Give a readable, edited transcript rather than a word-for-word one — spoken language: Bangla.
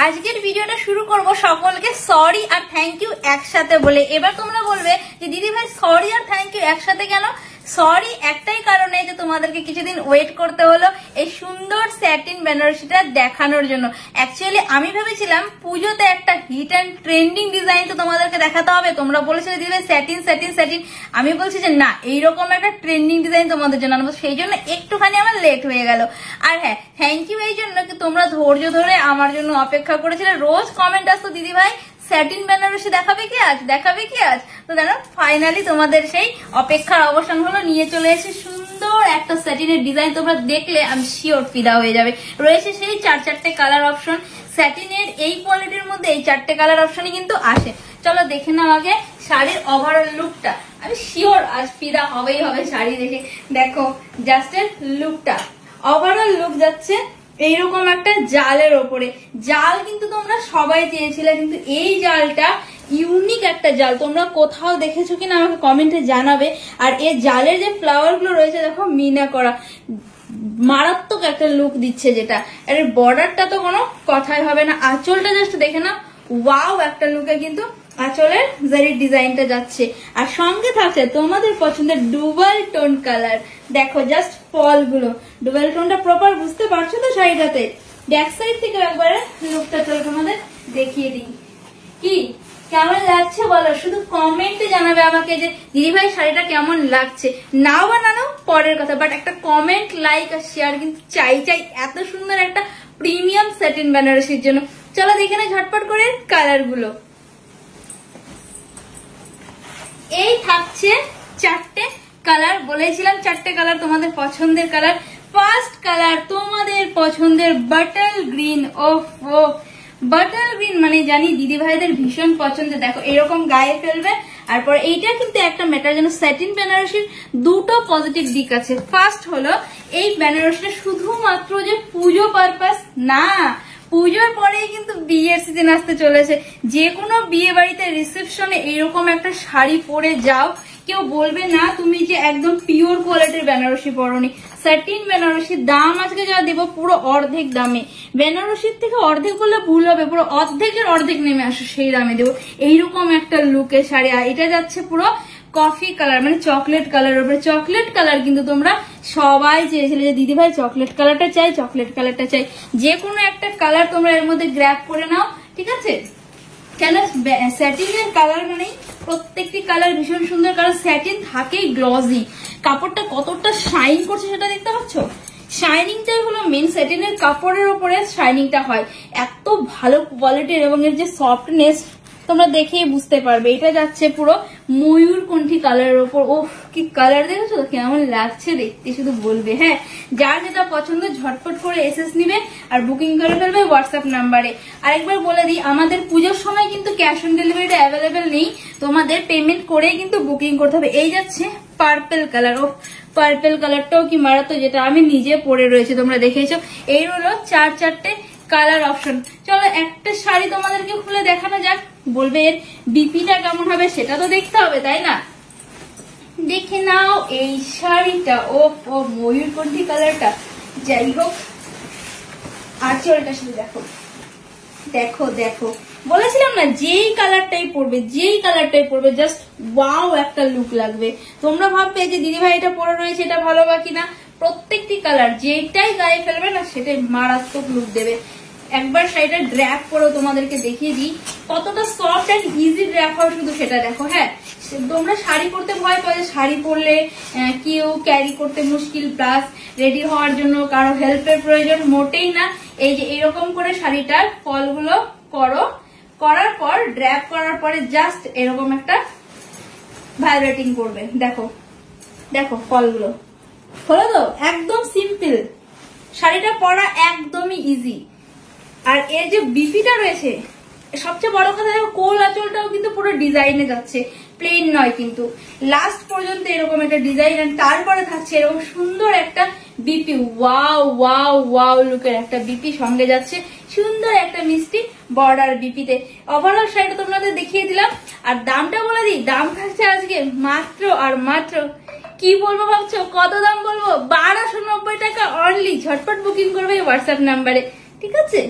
আজকের ভিডিওটা শুরু করব সকলকে সরি আর থ্যাংক ইউ একসাথে বলে। এবার তোমরা বলবে যে দিদি ভাই সরি আর থ্যাংক ইউ একসাথে কেন? সরি একটাই কারণে যে তোমাদেরকে কিছুদিন ওয়েট করতে হলো এই সুন্দর স্যাটিন বেনারসিটা দেখানোর জন্য। অ্যাকচুয়ালি আমি ভেবেছিলাম পুজোতে একটা হিট অ্যান্ড ট্রেন্ডিং ডিজাইন তো তোমাদেরকে দেখাতে হবে। তোমরা বলেছিলে দিদি ভাই স্যাটিন স্যাটিন স্যাটিন, আমি বলছি যে না, এইরকম একটা ট্রেন্ডিং ডিজাইন তোমাদের জন্য আনবো, সেই জন্য একটুখানি আমার লেট হয়ে গেল। আর হ্যাঁ, থ্যাংক ইউ এই জন্য কি তোমরা ধৈর্য ধরে আমার জন্য অপেক্ষা করেছিলে। রোজ কমেন্ট আসতো দিদি ভাই স্যাটিন বেনারসি দেখাবে কি আজ, দেখাবে কি আজ। তো দেখো ফাইনালি তোমাদের সেই অপেক্ষার অবসান হলো, নিয়ে চলে এসে সুন্দর একটা স্যাটিনের ডিজাইন। তোমরা দেখলে আমি শিওর ফিদা হয়ে যাবে। রয়েছে সেই চারটে কালার অপশন। স্যাটিনের এই কোয়ালিটির মধ্যে এই 4টে কালার অপশনই কিন্তু আসে। চলো দেখে নাও আগে শাড়ির ওভারঅল লুকটা। আমি শিওর আজ ফিদা হবেই হবে শাড়ি দেখে। দেখো জাস্ট এর লুকটা, ওভারঅল লুক যাচ্ছে এইরকম একটা জালের ওপরে। জাল কিন্তু তোমরা সবাই চেয়েছিলে, কিন্তু এই জালটা ইউনিক একটা জাল। তোমরা কোথাও দেখেছো কিনা আমাকে কমেন্টে জানাবে। আর এই জালের যে ফ্লাওয়ার গুলো রয়েছে দেখো মিনা করা, মারাত্মক একটা লুক দিচ্ছে যেটা। আর এর বর্ডারটা তো কোনো কথাই হবে না। আঁচলটা জাস্ট দেখে না, ওয়াও একটা লুকে কিন্তু আঁচলের জারির ডিজাইনটা যাচ্ছে। আর সঙ্গে থাকছে তোমাদের পছন্দের ডুবাল টোন কালার। দেখো জাস্ট ফল গুলো, ডুবাল টোনটা প্রপার বুঝতে পারছো তো শাড়িটাতে। ব্যাক সাইড থেকে একবারে লুকটা চলো তোমাদের দেখিয়ে দিই। কি কেমন লাগছে বলো, শুধু কমেন্টে জানাবে আমাকে যে দিদি ভাই শাড়িটা কেমন লাগছে। নাও বা না নাও পরের কথা, বাট একটা কমেন্ট, লাইক আর শেয়ার কিন্তু চাই চাই এত সুন্দর একটা প্রিমিয়াম স্যাটিন বেনারসির জন্য। চলো দেখে না ঝটপট করে কালার গুলো। এই থাকছে 4টে কালার, বলেছিলাম 4টে কালার তোমাদের পছন্দের কালার। ফার্স্ট কালার তোমাদের পছন্দের বাটল গ্রিন। ও বাটল গ্রিন মানে জানি দিদি ভাইদের ভীষণ পছন্দের। দেখো এরকম গায়ে ফেলবে। আর পর এইটা কিন্তু একটা ম্যাটার, যেন স্যাটিন বেনারসির দুটো পজিটিভ দিক আছে। ফার্স্ট হলো এই বেনারসিটা শুধুমাত্র যে পুজো পারপাস না, পুজোর পরেই কিন্তু বিয়ের সিজন আসতে চলেছে। যে কোনো বিয়ে বাড়িতে রিসেপশনে এইরকম একটা শাড়ি পরে যাও, কেউ বলবে না তুমি যে একদম পিওর কোয়ালিটির বেনারসি পরনি। স্যাটিন বেনারসির দাম আজকে যা দেবো পুরো অর্ধেক দামে। বেনারসির থেকে অর্ধেক বললে ভুল হবে, পুরো অর্ধেকের অর্ধেক নেমে আসো সেই দামে দেবো। এইরকম একটা লুকের শাড়ি। আর এটা যাচ্ছে পুরো কফি কালার মানে চকলেট কালার উপরে। চকলেট কালার কিন্তু তোমরা সবাই চেয়েছিলে যে দিদি ভাই চকলেট কালারটা চাই, চকলেট কালারটা চাই। যে কোনো একটা কালার তোমরা এর মধ্যে গ্র্যাব করে নাও, ঠিক আছে। কেন স্যাটিনের কালার মানেই প্রত্যেকটি কালার ভীষণ সুন্দর, কারণ স্যাটিন থাকেই গ্লসি। কাপড়টা কতটা শাইন করছে সেটা দেখতে পাচ্ছ। শাইনিংটাই হলো মেন, স্যাটিনের কাপড়ের উপরে শাইনিংটা হয় এত ভালো কোয়ালিটির। এবং এর যে সফটনেস তোমরা দেখেই বুঝতে পারবে। এটা যাচ্ছে পুরো ময়ূরকণ্ঠী কালারের ওপর। ও কি কালার দেখেছো কেমন লাগছে দেখতে, শুধু বলবে। হ্যাঁ, যার যেটা পছন্দ ঝটপট করে এসএস নিবে আর বুকিং করে ফেলবে হোয়াটসঅ্যাপ নাম্বারে। আরেকবার বলে দিই, আমাদের পুজোর সময় কিন্তু ক্যাশ অন ডেলিভারিটা অ্যাভেলেবেল নেই, তোমাদের পেমেন্ট করেই কিন্তু বুকিং করতে হবে। এই যাচ্ছে পার্পেল কালার। ও পার্পেল কালারটাও কি মারাত্মক, যেটা আমি নিজে পরে রয়েছে তোমরা দেখেছো। এই হলো 4টে কালার অপশন। চলো একটা শাড়ি তোমাদেরকে খুলে দেখানো যাক। বলবে এর বিপিটা কেমন হবে সেটা তো দেখতে হবে, তাই না? দেখে নাও এই শাড়িটা। ও ময়ূরকণ্ঠী কালারটা। যাই হোক, আঁচলটা শুধু দেখো দেখো দেখো। বলেছিলাম না যেই কালারটাই পরবে, যেই কালারটাই পরবে জাস্ট ওয়াও একটা লুক লাগবে। তোমরা ভাববে যে দিদি ভাই এটা পরে রয়েছে এটা ভালো বা কিনা। প্রত্যেকটি কালার যেটাই গায়ে ফেলবে না সেটাই মারাত্মক লুক দেবে। একবার শাড়িটা ড্র্যাপ করে তোমাদেরকে দেখিয়ে দিই কতটা সফট এন্ড ইজি ড্র্যাপ হয়, শুধু সেটা দেখো। হ্যাঁ, তোমরা শাড়ি পরতে ভয় পাও, শাড়ি পরলে কেউ ক্যারি করতে মুশকিল, প্লাস রেডি হওয়ার জন্য কারো হেল্পের প্রয়োজন, মোটেই না। এই যে এরকম করে শাড়িটার ফলগুলো করো, করার পর ড্র্যাপ করার পরে জাস্ট এরকম একটা ভাইব্রেটিং করবে। দেখো দেখো ফলগুলো হলো তো, একদম সিম্পল। শাড়িটা পরা একদমই ইজি। আর এর যে বিপিটা রয়েছে, সবচেয়ে বড় কথা দেখো কোল আঁচলটাও কিন্তু পুরো ডিজাইনে যাচ্ছে, প্লেন নয় কিন্তু। লাস্ট পর্যন্ত এরকম একটা ডিজাইন, আর তারপরে থাকছে এরকম সুন্দর একটা বিপি। ওয়াও ওয়াও ওয়াও লুকের একটা বিপি সঙ্গে যাচ্ছে সুন্দর একটা মিষ্টি বর্ডার বিপিতে। ওভারঅল শাড়িটা তোমাদের দেখিয়ে দিলাম। আর দামটা বলে দিই, দাম থাকছে আজকে মাত্র আর মাত্র, কি বলবো ভাবছো কত দাম বলবো, 1290 টাকা অনলি। ঝটপট বুকিং করবে হোয়াটসঅ্যাপ নাম্বারে, ঠিক আছে।